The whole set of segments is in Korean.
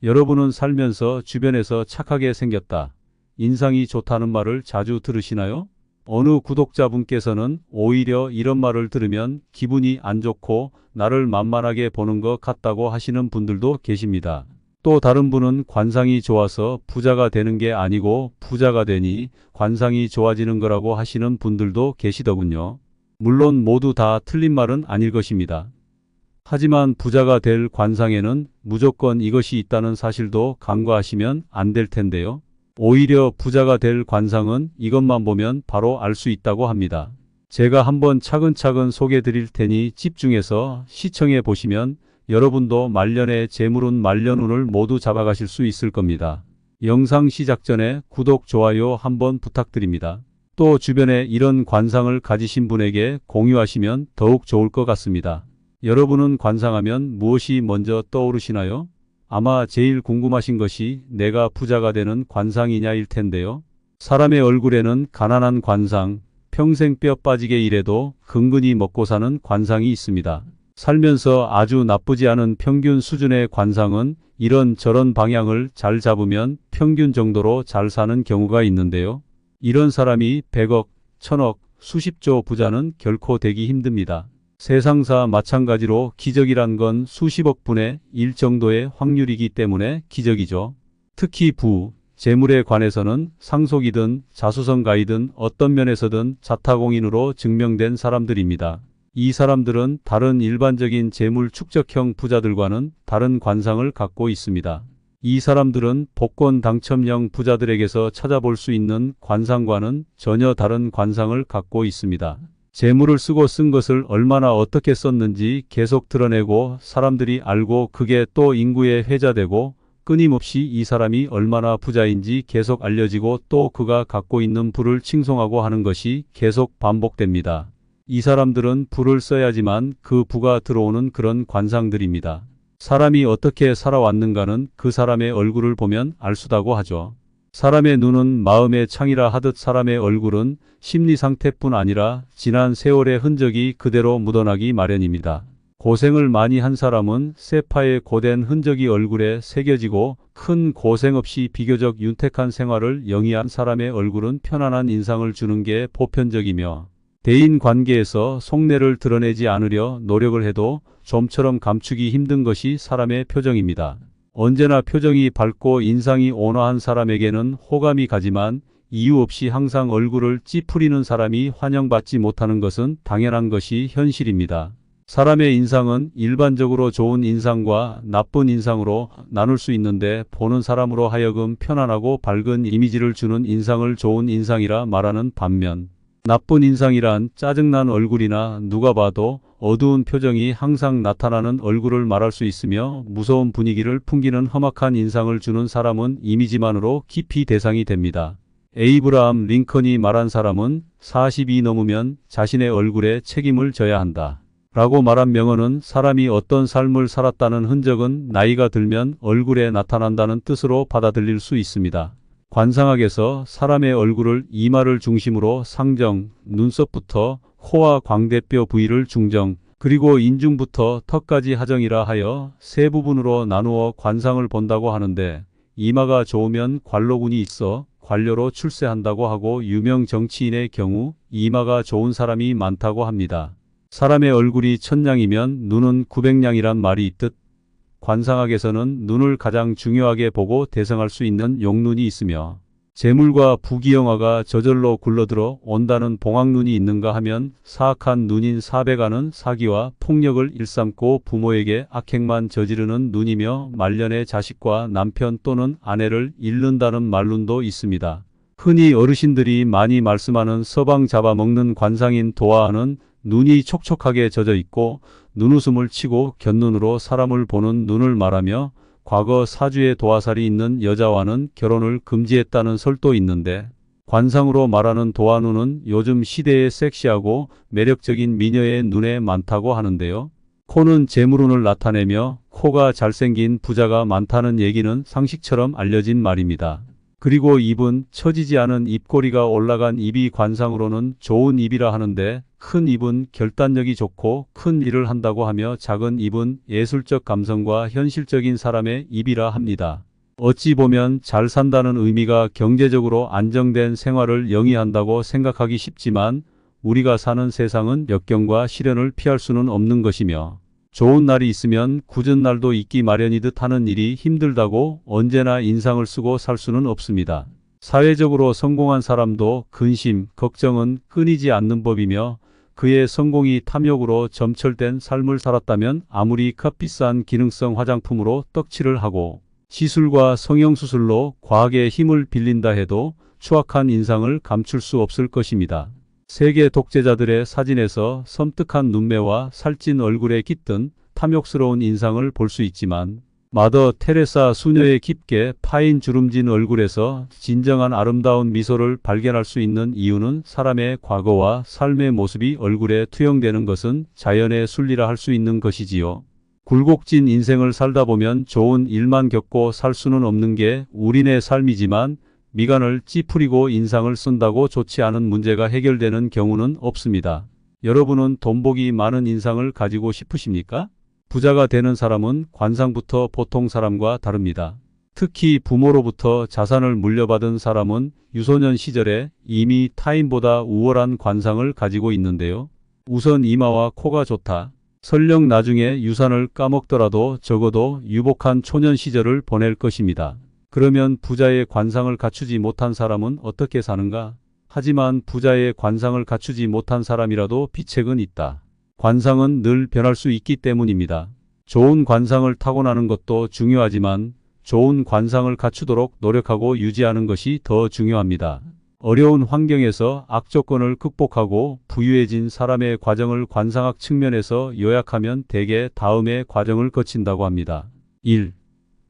여러분은 살면서 주변에서 착하게 생겼다, 인상이 좋다는 말을 자주 들으시나요? 어느 구독자분께서는 오히려 이런 말을 들으면 기분이 안 좋고 나를 만만하게 보는 것 같다고 하시는 분들도 계십니다. 또 다른 분은 관상이 좋아서 부자가 되는 게 아니고 부자가 되니 관상이 좋아지는 거라고 하시는 분들도 계시더군요. 물론 모두 다 틀린 말은 아닐 것입니다. 하지만 부자가 될 관상에는 무조건 이것이 있다는 사실도 간과하시면 안 될 텐데요. 오히려 부자가 될 관상은 이것만 보면 바로 알 수 있다고 합니다. 제가 한번 차근차근 소개해 드릴 테니 집중해서 시청해 보시면 여러분도 말년의 재물운 말년운을 모두 잡아가실 수 있을 겁니다. 영상 시작 전에 구독, 좋아요 한번 부탁드립니다. 또 주변에 이런 관상을 가지신 분에게 공유하시면 더욱 좋을 것 같습니다. 여러분은 관상하면 무엇이 먼저 떠오르시나요? 아마 제일 궁금하신 것이 내가 부자가 되는 관상이냐일 텐데요. 사람의 얼굴에는 가난한 관상, 평생 뼈 빠지게 일해도 근근히 먹고 사는 관상이 있습니다. 살면서 아주 나쁘지 않은 평균 수준의 관상은 이런 저런 방향을 잘 잡으면 평균 정도로 잘 사는 경우가 있는데요. 이런 사람이 100억, 1000억, 수십조 부자는 결코 되기 힘듭니다. 세상사 마찬가지로 기적이란 건 수십억 분의 1 정도의 확률이기 때문에 기적이죠. 특히 재물에 관해서는 상속이든 자수성가이든 어떤 면에서든 자타공인으로 증명된 사람들입니다. 이 사람들은 다른 일반적인 재물 축적형 부자들과는 다른 관상을 갖고 있습니다. 이 사람들은 복권 당첨형 부자들에게서 찾아볼 수 있는 관상과는 전혀 다른 관상을 갖고 있습니다. 재물을 쓰고 쓴 것을 얼마나 어떻게 썼는지 계속 드러내고 사람들이 알고 그게 또 인구에 회자되고 끊임없이 이 사람이 얼마나 부자인지 계속 알려지고 또 그가 갖고 있는 부를 칭송하고 하는 것이 계속 반복됩니다. 이 사람들은 부를 써야지만 그 부가 들어오는 그런 관상들입니다. 사람이 어떻게 살아왔는가는 그 사람의 얼굴을 보면 알 수다고 하죠. 사람의 눈은 마음의 창이라 하듯 사람의 얼굴은 심리 상태뿐 아니라 지난 세월의 흔적이 그대로 묻어나기 마련입니다. 고생을 많이 한 사람은 쇠파의 고된 흔적이 얼굴에 새겨지고 큰 고생 없이 비교적 윤택한 생활을 영위한 사람의 얼굴은 편안한 인상을 주는 게 보편적이며 대인 관계에서 속내를 드러내지 않으려 노력을 해도 좀처럼 감추기 힘든 것이 사람의 표정입니다. 언제나 표정이 밝고 인상이 온화한 사람에게는 호감이 가지만 이유 없이 항상 얼굴을 찌푸리는 사람이 환영받지 못하는 것은 당연한 것이 현실입니다. 사람의 인상은 일반적으로 좋은 인상과 나쁜 인상으로 나눌 수 있는데 보는 사람으로 하여금 편안하고 밝은 이미지를 주는 인상을 좋은 인상이라 말하는 반면 나쁜 인상이란 짜증난 얼굴이나 누가 봐도 어두운 표정이 항상 나타나는 얼굴을 말할 수 있으며 무서운 분위기를 풍기는 험악한 인상을 주는 사람은 이미지만으로 깊이 대상이 됩니다. 에이브라함 링컨이 말한 사람은 40이 넘으면 자신의 얼굴에 책임을 져야 한다 라고 말한 명언은 사람이 어떤 삶을 살았다는 흔적은 나이가 들면 얼굴에 나타난다는 뜻으로 받아들일 수 있습니다. 관상학에서 사람의 얼굴을 이마를 중심으로 상정, 눈썹부터 코와 광대뼈 부위를 중정, 그리고 인중부터 턱까지 하정이라 하여 세 부분으로 나누어 관상을 본다고 하는데 이마가 좋으면 관로군이 있어 관료로 출세한다고 하고 유명 정치인의 경우 이마가 좋은 사람이 많다고 합니다. 사람의 얼굴이 1000냥이면 눈은 900냥이란 말이 있듯 관상학에서는 눈을 가장 중요하게 보고 대성할 수 있는 용눈이 있으며 재물과 부귀영화가 저절로 굴러들어 온다는 봉황눈이 있는가 하면 사악한 눈인 사배가는 사기와 폭력을 일삼고 부모에게 악행만 저지르는 눈이며 말년에 자식과 남편 또는 아내를 잃는다는 말눈도 있습니다. 흔히 어르신들이 많이 말씀하는 서방 잡아먹는 관상인 도화는 눈이 촉촉하게 젖어 있고 눈웃음을 치고 곁눈으로 사람을 보는 눈을 말하며 과거 사주에 도화살이 있는 여자와는 결혼을 금지했다는 설도 있는데 관상으로 말하는 도화눈은 요즘 시대에 섹시하고 매력적인 미녀의 눈에 많다고 하는데요. 코는 재물운을 나타내며 코가 잘생긴 부자가 많다는 얘기는 상식처럼 알려진 말입니다. 그리고 입은 처지지 않은 입꼬리가 올라간 입이 관상으로는 좋은 입이라 하는데 큰 입은 결단력이 좋고 큰 일을 한다고 하며 작은 입은 예술적 감성과 현실적인 사람의 입이라 합니다. 어찌 보면 잘 산다는 의미가 경제적으로 안정된 생활을 영위한다고 생각하기 쉽지만 우리가 사는 세상은 역경과 시련을 피할 수는 없는 것이며 좋은 날이 있으면 굳은 날도 있기 마련이듯 하는 일이 힘들다고 언제나 인상을 쓰고 살 수는 없습니다. 사회적으로 성공한 사람도 근심, 걱정은 끊이지 않는 법이며 그의 성공이 탐욕으로 점철된 삶을 살았다면 아무리 값비싼 기능성 화장품으로 떡칠을 하고 시술과 성형수술로 과학의 힘을 빌린다 해도 추악한 인상을 감출 수 없을 것입니다. 세계 독재자들의 사진에서 섬뜩한 눈매와 살찐 얼굴에 깃든 탐욕스러운 인상을 볼 수 있지만 마더 테레사 수녀의 깊게 파인 주름진 얼굴에서 진정한 아름다운 미소를 발견할 수 있는 이유는 사람의 과거와 삶의 모습이 얼굴에 투영되는 것은 자연의 순리라 할 수 있는 것이지요. 굴곡진 인생을 살다 보면 좋은 일만 겪고 살 수는 없는 게 우리네 삶이지만 미간을 찌푸리고 인상을 쓴다고 좋지 않은 문제가 해결되는 경우는 없습니다. 여러분은 돈복이 많은 인상을 가지고 싶으십니까? 부자가 되는 사람은 관상부터 보통 사람과 다릅니다. 특히 부모로부터 자산을 물려받은 사람은 유소년 시절에 이미 타인보다 우월한 관상을 가지고 있는데요. 우선 이마와 코가 좋다. 설령 나중에 유산을 까먹더라도 적어도 유복한 초년 시절을 보낼 것입니다. 그러면 부자의 관상을 갖추지 못한 사람은 어떻게 사는가? 하지만 부자의 관상을 갖추지 못한 사람이라도 비책은 있다. 관상은 늘 변할 수 있기 때문입니다. 좋은 관상을 타고나는 것도 중요하지만 좋은 관상을 갖추도록 노력하고 유지하는 것이 더 중요합니다. 어려운 환경에서 악조건을 극복하고 부유해진 사람의 과정을 관상학 측면에서 요약하면 대개 다음의 과정을 거친다고 합니다. 1.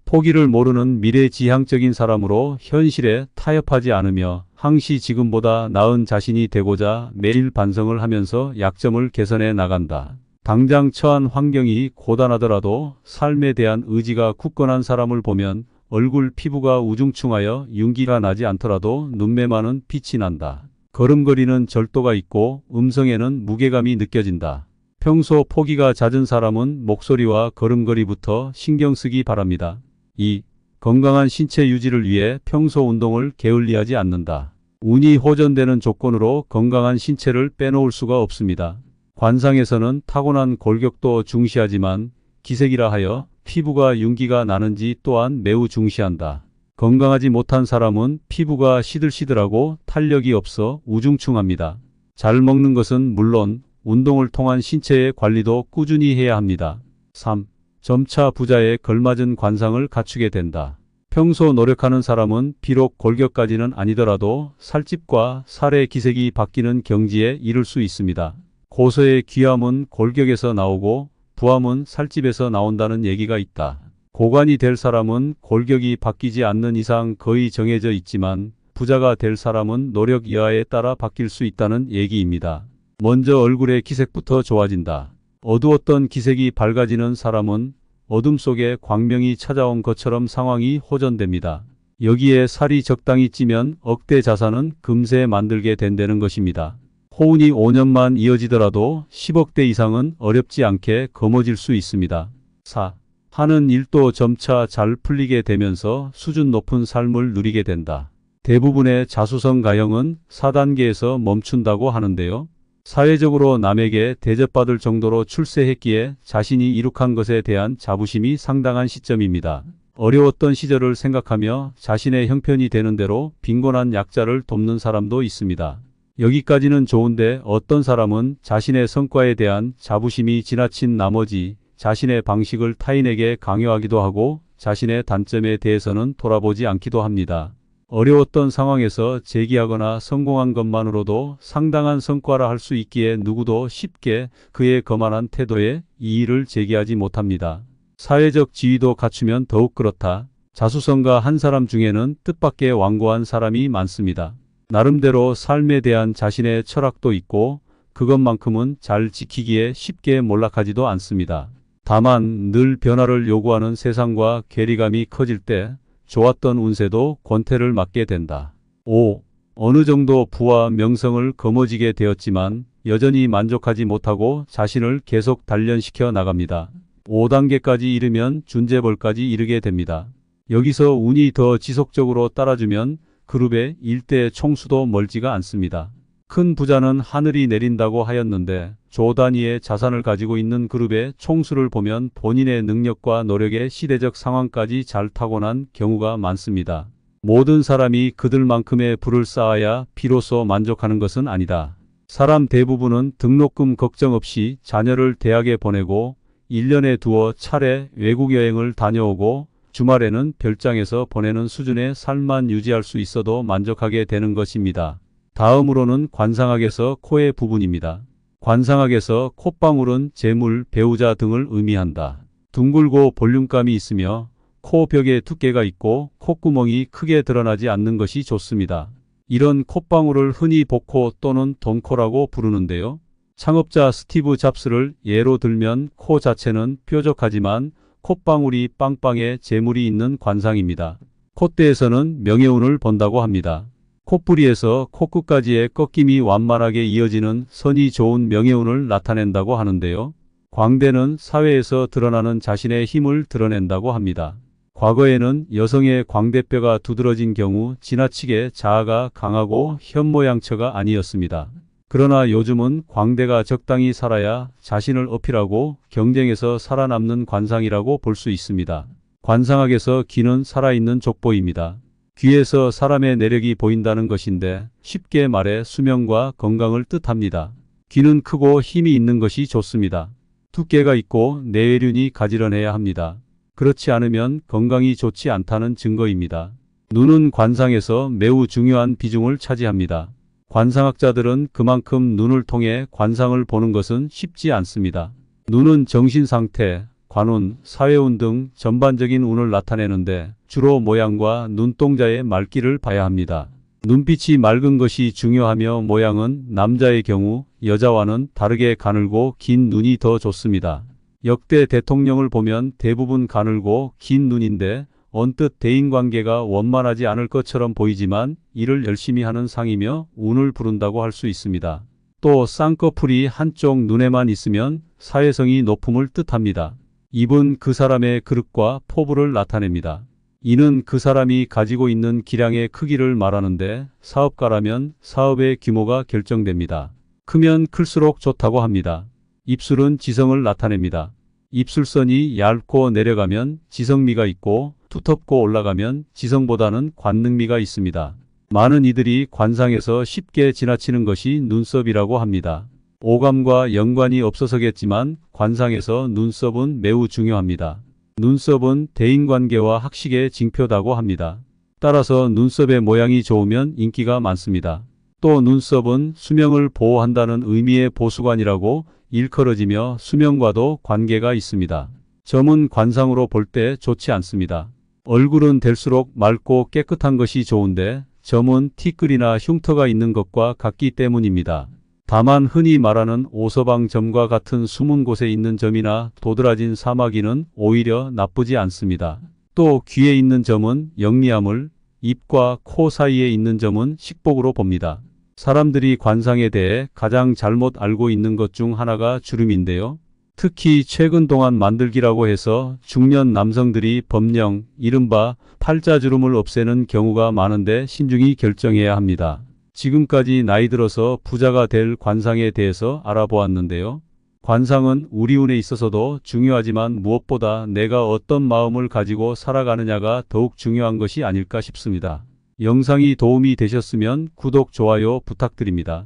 포기를 모르는 미래지향적인 사람으로 현실에 타협하지 않으며 항시 지금보다 나은 자신이 되고자 매일 반성을 하면서 약점을 개선해 나간다. 당장 처한 환경이 고단하더라도 삶에 대한 의지가 굳건한 사람을 보면 얼굴 피부가 우중충하여 윤기가 나지 않더라도 눈매만은 빛이 난다. 걸음걸이는 절도가 있고 음성에는 무게감이 느껴진다. 평소 포기가 잦은 사람은 목소리와 걸음걸이부터 신경 쓰기 바랍니다. 2. 건강한 신체 유지를 위해 평소 운동을 게을리하지 않는다. 운이 호전되는 조건으로 건강한 신체를 빼놓을 수가 없습니다. 관상에서는 타고난 골격도 중시하지만 기색이라 하여 피부가 윤기가 나는지 또한 매우 중시한다. 건강하지 못한 사람은 피부가 시들시들하고 탄력이 없어 우중충합니다. 잘 먹는 것은 물론 운동을 통한 신체의 관리도 꾸준히 해야 합니다. 3. 점차 부자에 걸맞은 관상을 갖추게 된다. 평소 노력하는 사람은 비록 골격까지는 아니더라도 살집과 살의 기색이 바뀌는 경지에 이를 수 있습니다. 고서의 귀함은 골격에서 나오고 부함은 살집에서 나온다는 얘기가 있다. 고관이 될 사람은 골격이 바뀌지 않는 이상 거의 정해져 있지만 부자가 될 사람은 노력 여하에 따라 바뀔 수 있다는 얘기입니다. 먼저 얼굴의 기색부터 좋아진다. 어두웠던 기색이 밝아지는 사람은 어둠 속에 광명이 찾아온 것처럼 상황이 호전됩니다. 여기에 살이 적당히 찌면 억대 자산은 금세 만들게 된다는 것입니다. 호운이 5년만 이어지더라도 10억대 이상은 어렵지 않게 거머쥘 수 있습니다. 4. 하는 일도 점차 잘 풀리게 되면서 수준 높은 삶을 누리게 된다. 대부분의 자수성 가형은 4단계에서 멈춘다고 하는데요. 사회적으로 남에게 대접받을 정도로 출세했기에 자신이 이룩한 것에 대한 자부심이 상당한 시점입니다. 어려웠던 시절을 생각하며 자신의 형편이 되는 대로 빈곤한 약자를 돕는 사람도 있습니다. 여기까지는 좋은데 어떤 사람은 자신의 성과에 대한 자부심이 지나친 나머지 자신의 방식을 타인에게 강요하기도 하고 자신의 단점에 대해서는 돌아보지 않기도 합니다. 어려웠던 상황에서 제기하거나 성공한 것만으로도 상당한 성과라 할 수 있기에 누구도 쉽게 그의 거만한 태도에 이의를 제기하지 못합니다. 사회적 지위도 갖추면 더욱 그렇다. 자수성가 한 사람 중에는 뜻밖의 완고한 사람이 많습니다. 나름대로 삶에 대한 자신의 철학도 있고 그것만큼은 잘 지키기에 쉽게 몰락하지도 않습니다. 다만 늘 변화를 요구하는 세상과 괴리감이 커질 때 좋았던 운세도 권태를 맞게 된다. 5. 어느 정도 부와 명성을 거머쥐게 되었지만 여전히 만족하지 못하고 자신을 계속 단련시켜 나갑니다. 5단계까지 이르면 준재벌까지 이르게 됩니다. 여기서 운이 더 지속적으로 따라주면 그룹의 일대 총수도 멀지가 않습니다. 큰 부자는 하늘이 내린다고 하였는데 조 단위의 자산을 가지고 있는 그룹의 총수를 보면 본인의 능력과 노력의 시대적 상황까지 잘 타고난 경우가 많습니다. 모든 사람이 그들만큼의 부를 쌓아야 비로소 만족하는 것은 아니다. 사람 대부분은 등록금 걱정 없이 자녀를 대학에 보내고 1년에 두어 차례 외국 여행을 다녀오고 주말에는 별장에서 보내는 수준의 삶만 유지할 수 있어도 만족하게 되는 것입니다. 다음으로는 관상학에서 코의 부분입니다. 관상학에서 콧방울은 재물, 배우자 등을 의미한다. 둥글고 볼륨감이 있으며 코 벽에 두께가 있고 콧구멍이 크게 드러나지 않는 것이 좋습니다. 이런 콧방울을 흔히 복코 또는 돈코라고 부르는데요. 창업자 스티브 잡스를 예로 들면 코 자체는 뾰족하지만 콧방울이 빵빵해 재물이 있는 관상입니다. 콧대에서는 명예운을 본다고 합니다. 콧부리에서 코끝까지의 꺾임이 완만하게 이어지는 선이 좋은 명예운을 나타낸다고 하는데요. 광대는 사회에서 드러나는 자신의 힘을 드러낸다고 합니다. 과거에는 여성의 광대뼈가 두드러진 경우 지나치게 자아가 강하고 현모양처가 아니었습니다. 그러나 요즘은 광대가 적당히 살아야 자신을 어필하고 경쟁에서 살아남는 관상이라고 볼 수 있습니다. 관상학에서 귀는 살아있는 족보입니다. 귀에서 사람의 내력이 보인다는 것인데 쉽게 말해 수명과 건강을 뜻합니다. 귀는 크고 힘이 있는 것이 좋습니다. 두께가 있고 내외륜이 가지런해야 합니다. 그렇지 않으면 건강이 좋지 않다는 증거입니다. 눈은 관상에서 매우 중요한 비중을 차지합니다. 관상학자들은 그만큼 눈을 통해 관상을 보는 것은 쉽지 않습니다. 눈은 정신상태, 관운, 사회운 등 전반적인 운을 나타내는데 주로 모양과 눈동자의 맑기를 봐야 합니다. 눈빛이 맑은 것이 중요하며 모양은 남자의 경우 여자와는 다르게 가늘고 긴 눈이 더 좋습니다. 역대 대통령을 보면 대부분 가늘고 긴 눈인데 언뜻 대인관계가 원만하지 않을 것처럼 보이지만 일을 열심히 하는 상이며 운을 부른다고 할 수 있습니다. 또 쌍꺼풀이 한쪽 눈에만 있으면 사회성이 높음을 뜻합니다. 입은 그 사람의 그릇과 포부를 나타냅니다. 이는 그 사람이 가지고 있는 기량의 크기를 말하는데 사업가라면 사업의 규모가 결정됩니다. 크면 클수록 좋다고 합니다. 입술은 지성을 나타냅니다. 입술선이 얇고 내려가면 지성미가 있고 두텁고 올라가면 지성보다는 관능미가 있습니다. 많은 이들이 관상에서 쉽게 지나치는 것이 눈썹이라고 합니다. 오감과 연관이 없어서겠지만 관상에서 눈썹은 매우 중요합니다. 눈썹은 대인관계와 학식의 징표다고 합니다. 따라서 눈썹의 모양이 좋으면 인기가 많습니다. 또 눈썹은 수명을 보호한다는 의미의 보수관이라고 일컬어지며 수명과도 관계가 있습니다. 점은 관상으로 볼 때 좋지 않습니다. 얼굴은 될수록 맑고 깨끗한 것이 좋은데 점은 티끌이나 흉터가 있는 것과 같기 때문입니다. 다만 흔히 말하는 오서방 점과 같은 숨은 곳에 있는 점이나 도드라진 사마귀는 오히려 나쁘지 않습니다. 또 귀에 있는 점은 영리함을, 입과 코 사이에 있는 점은 식복으로 봅니다. 사람들이 관상에 대해 가장 잘못 알고 있는 것 중 하나가 주름인데요. 특히 최근 동안 만들기라고 해서 중년 남성들이 법령, 이른바 팔자주름을 없애는 경우가 많은데 신중히 결정해야 합니다. 지금까지 나이 들어서 부자가 될 관상에 대해서 알아보았는데요. 관상은 우리 운에 있어서도 중요하지만 무엇보다 내가 어떤 마음을 가지고 살아가느냐가 더욱 중요한 것이 아닐까 싶습니다. 영상이 도움이 되셨으면 구독, 좋아요 부탁드립니다.